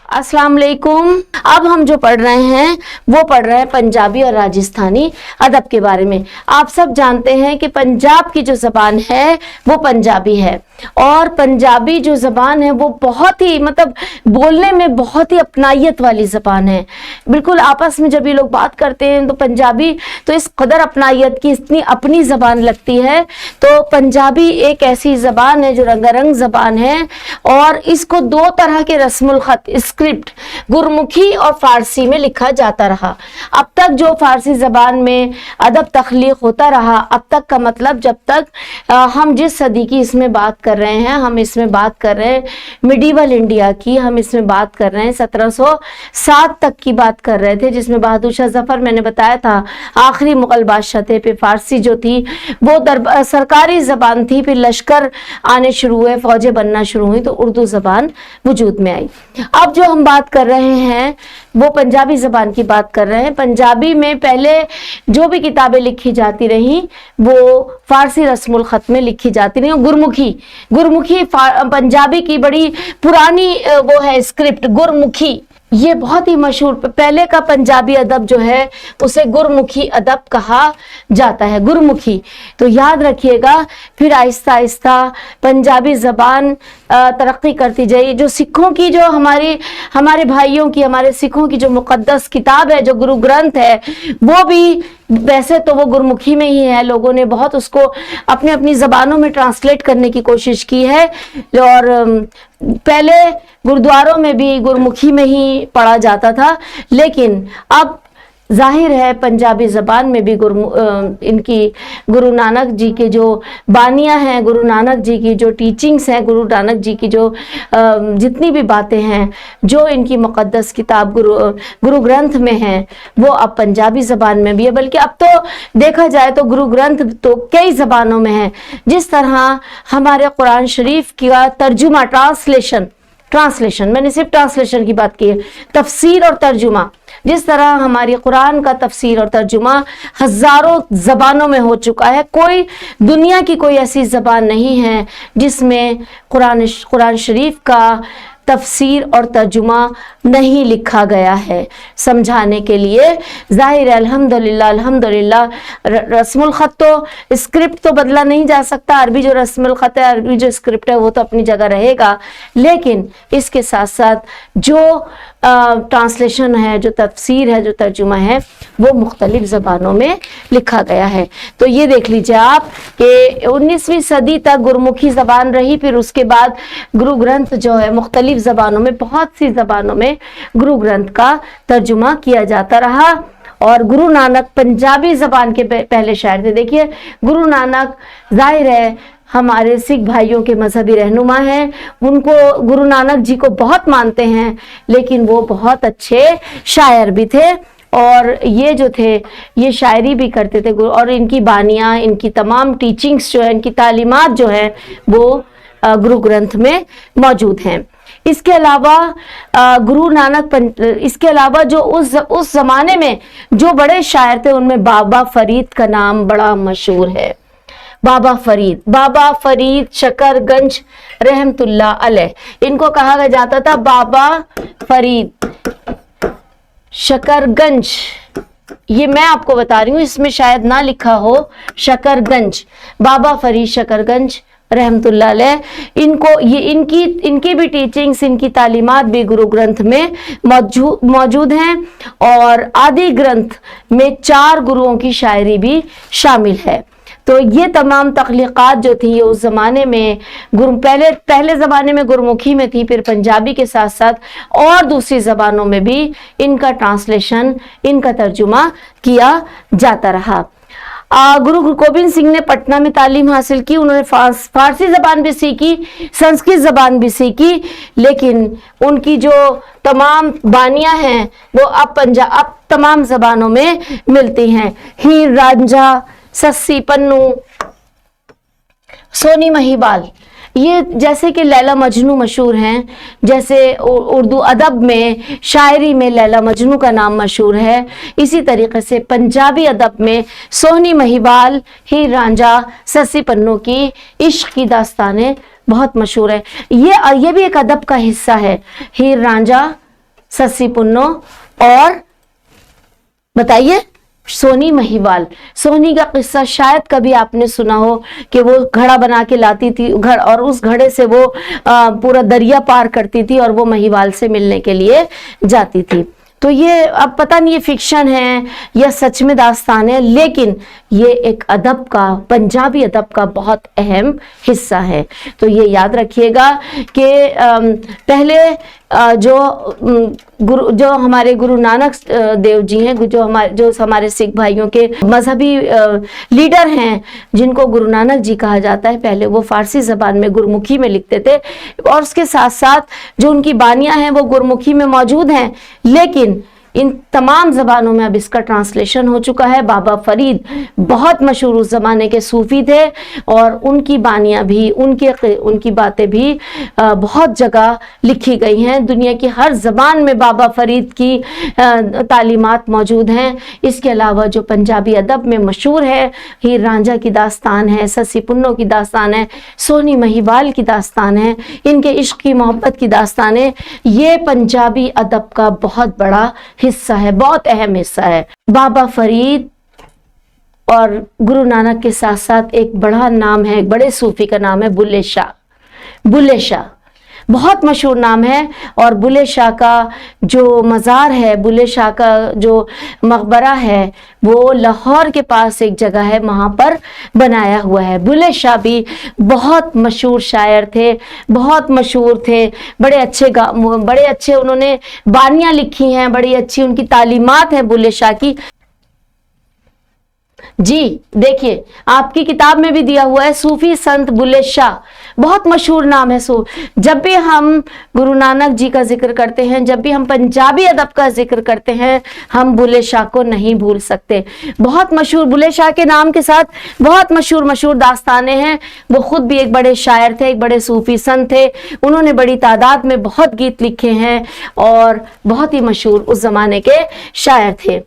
अस्सलाम वालेकुम। अब हम जो पढ़ रहे हैं वो पढ़ रहे हैं पंजाबी और राजस्थानी अदब के बारे में। आप सब जानते हैं कि पंजाब की जो ज़बान है वो पंजाबी है और पंजाबी जो ज़बान है वो बहुत ही बोलने में बहुत ही अपनाइयत वाली ज़बान है। बिल्कुल आपस में जब ये लोग बात करते हैं तो पंजाबी तो इस कदर अपनाइयत की इतनी अपनी ज़बान लगती है। तो पंजाबी एक ऐसी ज़बान है जो रंगारंग ज़बान है और इसको दो तरह के रस्मुल ख़त स्क्रिप्ट गुरमुखी और फारसी में लिखा जाता रहा। अब तक जो फारसी ज़बान में अदब तख्लीक होता रहा, अब तक का मतलब जब तक हम जिस सदी की इसमें बात कर रहे हैं, हम इसमें बात कर रहे हैं मिडीवल इंडिया की, हम इसमें बात कर रहे हैं 1707 तक की बात कर रहे थे, जिसमें बहादुर शाह जफर मैंने बताया था आखिरी मुगल बादशाह थे। फिर फारसी जो थी वो सरकारी ज़बान थी, फिर लश्कर आने शुरू हुए, फौजें बनना शुरू हुई तो उर्दू ज़बान वजूद में आई। अब जो हम बात कर रहे हैं वो पंजाबी ज़बान की बात कर रहे हैं। पंजाबी में पहले जो भी किताबें लिखी जाती रहीं वो फारसी रस्मुल ख़त में लिखी जाती रहीं। गुरमुखी पंजाबी की बड़ी पुरानी वो है स्क्रिप्ट गुरमुखी, ये बहुत ही मशहूर। पहले का पंजाबी अदब जो है उसे गुरमुखी अदब कहा जाता है, गुरमुखी। तो याद रखिएगा। फिर आहिस्ता आहिस्ता पंजाबी ज़बान तरक्की करती जाए। जो सिखों की जो हमारे भाइयों की, हमारे सिखों की जो मुक़द्दस किताब है, जो गुरु ग्रंथ है, वो भी वैसे तो वो गुरमुखी में ही है। लोगों ने बहुत उसको अपनी अपनी ज़बानों में ट्रांसलेट करने की कोशिश की है और पहले गुरुद्वारों में भी गुरमुखी में ही पढ़ा जाता था, लेकिन अब जाहिर है पंजाबी ज़बान में भी इनकी गुरु नानक जी के जो बानियाँ हैं, गुरु नानक जी की जो टीचिंग्स हैं, गुरु नानक जी की जो जितनी भी बातें हैं जो इनकी मुक़द्दस किताब गुरु ग्रंथ में हैं वो अब पंजाबी ज़बान में भी है। बल्कि अब तो देखा जाए तो गुरु ग्रंथ तो कई ज़बानों में है। जिस तरह हमारे कुरान शरीफ का तर्जुमा ट्रांसलेशन मैंने सिर्फ ट्रांसलेशन की बात की है, तफसीर और तर्जुमा, जिस तरह हमारी कुरान का तफसीर और तर्जुमा हज़ारों ज़बानों में हो चुका है। दुनिया की कोई ऐसी ज़बान नहीं है जिसमें कुरान शरीफ का तफसीर और तर्जुमा नहीं लिखा गया है समझाने के लिए। ज़ाहिर है अल्हम्दुलिल्लाह रस्मुल ख़त तो स्क्रिप्ट तो बदला नहीं जा सकता। अरबी जो रस्मुल ख़त है, अरबी जो स्क्रिप्ट है वो तो अपनी जगह रहेगा, लेकिन इसके साथ साथ जो ट्रांसलेशन है, जो तफसीर है, जो तर्जुमा है वो मुख्तलिफ ज़बानों में लिखा गया है। तो ये देख लीजिए आप कि 19वीं सदी तक गुरमुखी ज़बान रही, फिर उसके बाद गुरु ग्रंथ जो है मुख्तलिफ ज़बानों में, बहुत सी ज़बानों में गुरु ग्रंथ का तर्जुमा किया जाता रहा। और गुरु नानक पंजाबी ज़बान के पहले शायर थे। देखिए गुरु नानक जाहिर है हमारे सिख भाइयों के मजहबी रहनुमा हैं, उनको गुरु नानक जी को बहुत मानते हैं, लेकिन वो बहुत अच्छे शायर भी थे और ये जो थे ये शायरी भी करते थे। और इनकी बानियाँ, इनकी तमाम टीचिंग्स जो है, इनकी तालीमात जो है वो गुरु ग्रंथ में मौजूद हैं। इसके अलावा गुरु नानक इसके अलावा जो उस ज़माने में जो बड़े शायर थे उनमें बाबा फरीद का नाम बड़ा मशहूर है। बाबा फरीद शकरगंज रहमतुल्लाह अलैह, इनको कहा जाता था बाबा फरीद शकरगंज। ये मैं आपको बता रही हूँ, इसमें शायद ना लिखा हो शकरगंज। बाबा फरीद शकरगंज रहमतुल्लाह अलैह, इनकी भी टीचिंग्स, इनकी तालीमात भी गुरु ग्रंथ में मौजूद हैं और आदि ग्रंथ में 4 गुरुओं की शायरी भी शामिल है। तो ये तमाम तख्लीक़ात जो थी उस ज़माने में पहले ज़माने में गुरमुखी में थी, फिर पंजाबी के साथ साथ और दूसरी ज़बानों में भी इनका ट्रांसलेशन, इनका तर्जुमा किया जाता रहा। गुरु गोबिंद सिंह ने पटना में तालीम हासिल की। उन्होंने फारसी ज़बान भी सीखी, संस्कृत ज़बान भी सीखी, लेकिन उनकी जो तमाम बानियाँ हैं वो अब तमाम ज़बानों में मिलती हैं। हीर रांझा, सस्सी पन्नू, सोनी महिवाल, ये जैसे कि लैला मजनू मशहूर हैं, जैसे उर्दू अदब में शायरी में लैला मजनू का नाम मशहूर है, इसी तरीके से पंजाबी अदब में सोनी महिवाल, हीर रांझा, सस्सी पन्नू की इश्क की दास्तानें बहुत मशहूर है। ये भी एक अदब का हिस्सा है। हीर रांझा सस्सी पुन्नो और बताइए सोनी महिवाल। सोनी का किस्सा शायद कभी आपने सुना हो कि वो घड़ा बना के लाती थी घर, और उस घड़े से वो पूरा दरिया पार करती थी और वो महिवाल से मिलने के लिए जाती थी। तो ये अब पता नहीं ये फिक्शन है या सच में दास्तान है, लेकिन ये एक अदब का, पंजाबी अदब का बहुत अहम हिस्सा है। तो ये याद रखिएगा कि पहले जो हमारे गुरु नानक देव जी हैं, जो हमारे सिख भाइयों के मजहबी लीडर हैं, जिनको गुरु नानक जी कहा जाता है, पहले वो फारसी जबान में गुरमुखी में लिखते थे, और उसके साथ साथ जो उनकी बानियां हैं वो गुरमुखी में मौजूद हैं, लेकिन इन तमाम ज़बानों में अब इसका ट्रांसलेशन हो चुका है। बाबा फरीद बहुत मशहूर उस ज़माने के सूफ़ी थे, और उनकी बानियाँ भी, उनकी बातें भी बहुत जगह लिखी गई हैं। दुनिया की हर ज़बान में बाबा फरीद की तालीमात मौजूद हैं। इसके अलावा जो पंजाबी अदब में मशहूर है, हीर रांझा की दास्तान है, सस्सी पुन्नो की दास्तान है, सोनी महिवाल की दास्तान है, इनके इश्क की मोहब्बत की दास्तान है, ये पंजाबी अदब का बहुत बड़ा हिस्सा है, बहुत अहम हिस्सा है। बाबा फरीद और गुरु नानक के साथ साथ एक बड़ा नाम है, एक बड़े सूफी का नाम है बुल्ले शाह। बुल्ले शाह बहुत मशहूर नाम है, और बुल्ले शाह का जो मज़ार है, बुल्ले शाह का जो मकबरा है, वो लाहौर के पास एक जगह है, वहाँ पर बनाया हुआ है। बुल्ले शाह भी बहुत मशहूर शायर थे, बहुत मशहूर थे, बड़े अच्छे उन्होंने बानियाँ लिखी हैं, बड़ी अच्छी उनकी तालीमात है बुल्ले शाह की। जी देखिए, आपकी किताब में भी दिया हुआ है सूफी संत बुल्ले शाह, बहुत मशहूर नाम है। जब भी हम गुरु नानक जी का जिक्र करते हैं, जब भी हम पंजाबी अदब का जिक्र करते हैं, हम बुल्ले शाह को नहीं भूल सकते। बहुत मशहूर, बुल्ले शाह के नाम के साथ बहुत मशहूर दास्तानें हैं। वो खुद भी एक बड़े शायर थे, एक बड़े सूफी संत थे। उन्होंने बड़ी तादाद में बहुत गीत लिखे हैं और बहुत ही मशहूर उस जमाने के शायर थे।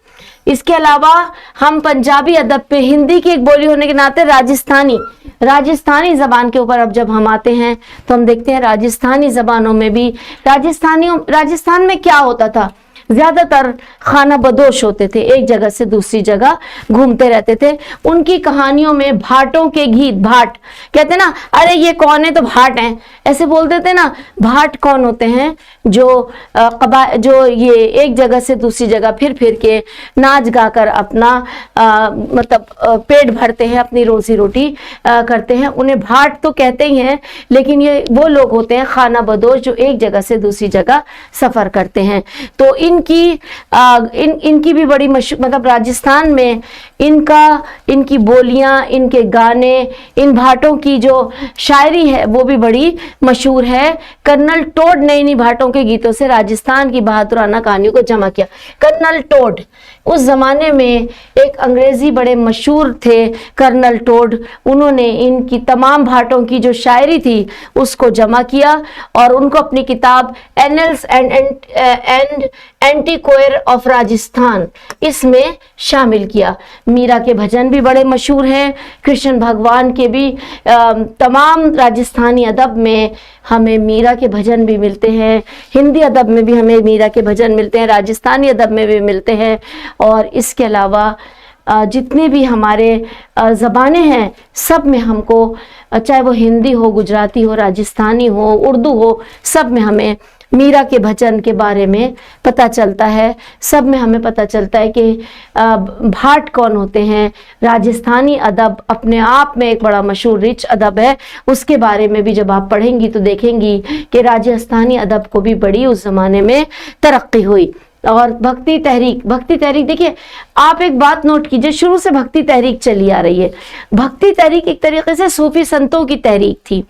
इसके अलावा हम पंजाबी अदब पे, हिंदी की एक बोली होने के नाते राजस्थानी ज़बान के ऊपर अब जब हम आते हैं तो हम देखते हैं राजस्थानी ज़बानों में भी, राजस्थान में क्या होता था, ज़्यादातर खाना बदोश होते थे, एक जगह से दूसरी जगह घूमते रहते थे। उनकी कहानियों में भाटों के गीत, भाट कहते ना, अरे ये कौन है, तो भाट हैं, ऐसे बोलते थे ना। भाट कौन होते हैं? जो ये एक जगह से दूसरी जगह फिर के नाच गाकर अपना मतलब पेट भरते हैं, अपनी रोजी रोटी करते हैं, उन्हें भाट तो कहते ही हैं, लेकिन ये वो लोग होते हैं खाना बदोश जो एक जगह से दूसरी जगह सफ़र करते हैं। तो इनकी भी बड़ी मशहूर, मतलब राजस्थान में इनकी बोलियां, इनके गाने, इन भाटों की जो शायरी है वो भी बड़ी मशहूर है। कर्नल टोड ने इन्हीं भाटों के गीतों से राजस्थान की बहादुराना कहानियों को जमा किया। कर्नल टोड उस जमाने में एक अंग्रेजी बड़े मशहूर थे, कर्नल टोड। उन्होंने इनकी तमाम भाटों की जो शायरी थी उसको जमा किया और उनको अपनी किताब एनल्स एंड एंटीक्वेयर ऑफ राजस्थान इसमें शामिल किया। मीरा के भजन भी बड़े मशहूर हैं, कृष्ण भगवान के भी तमाम राजस्थानी अदब में हमें मीरा के भजन भी मिलते हैं, हिंदी अदब में भी हमें मीरा के भजन मिलते हैं, राजस्थानी अदब में भी मिलते हैं। और इसके अलावा जितने भी हमारे ज़बानें हैं सब में हमको, चाहे वो हिंदी हो, गुजराती हो, राजस्थानी हो, उर्दू हो, सब में हमें मीरा के भजन के बारे में पता चलता है। सब में हमें पता चलता है कि भाट कौन होते हैं। राजस्थानी अदब अपने आप में एक बड़ा मशहूर रिच अदब है, उसके बारे में भी जब आप पढ़ेंगी तो देखेंगी कि राजस्थानी अदब को भी बड़ी उस ज़माने में तरक्की हुई। और भक्ति तहरीक देखिए, आप एक बात नोट कीजिए, शुरू से भक्ति तहरीक चली आ रही है। भक्ति तहरीक एक तरीके से सूफी संतों की तहरीक थी।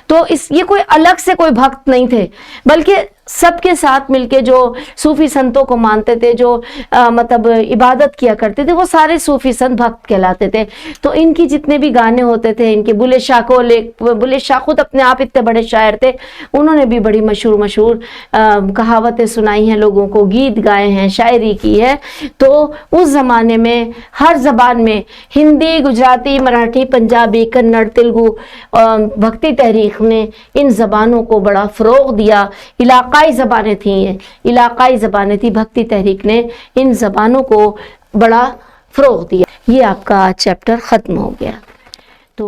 तो ये कोई अलग से कोई भक्त नहीं थे, बल्कि सबके साथ मिलके जो सूफी संतों को मानते थे, जो मतलब इबादत किया करते थे, वो सारे सूफी संत भक्त कहलाते थे। तो इनकी जितने भी गाने होते थे, इनके बुल्ले शाह खुद अपने आप इतने बड़े शायर थे, उन्होंने भी बड़ी मशहूर कहावतें सुनाई हैं लोगों को, गीत गाए हैं, शायरी की है। तो उस زمانے میں ہر زبان میں ہندی، گجراتی، مراٹھی، پنجابی، کنڑ، تیلگو بھکتی تحریک نے ان زبانوں کو بڑا فروغ دیا. علاقائی زبانیں تھیں، یہ علاقائی زبانیں تھیں. بھکتی تحریک نے ان زبانوں کو بڑا فروغ دیا. یہ آپ کا چیپٹر ختم ہو گیا. تو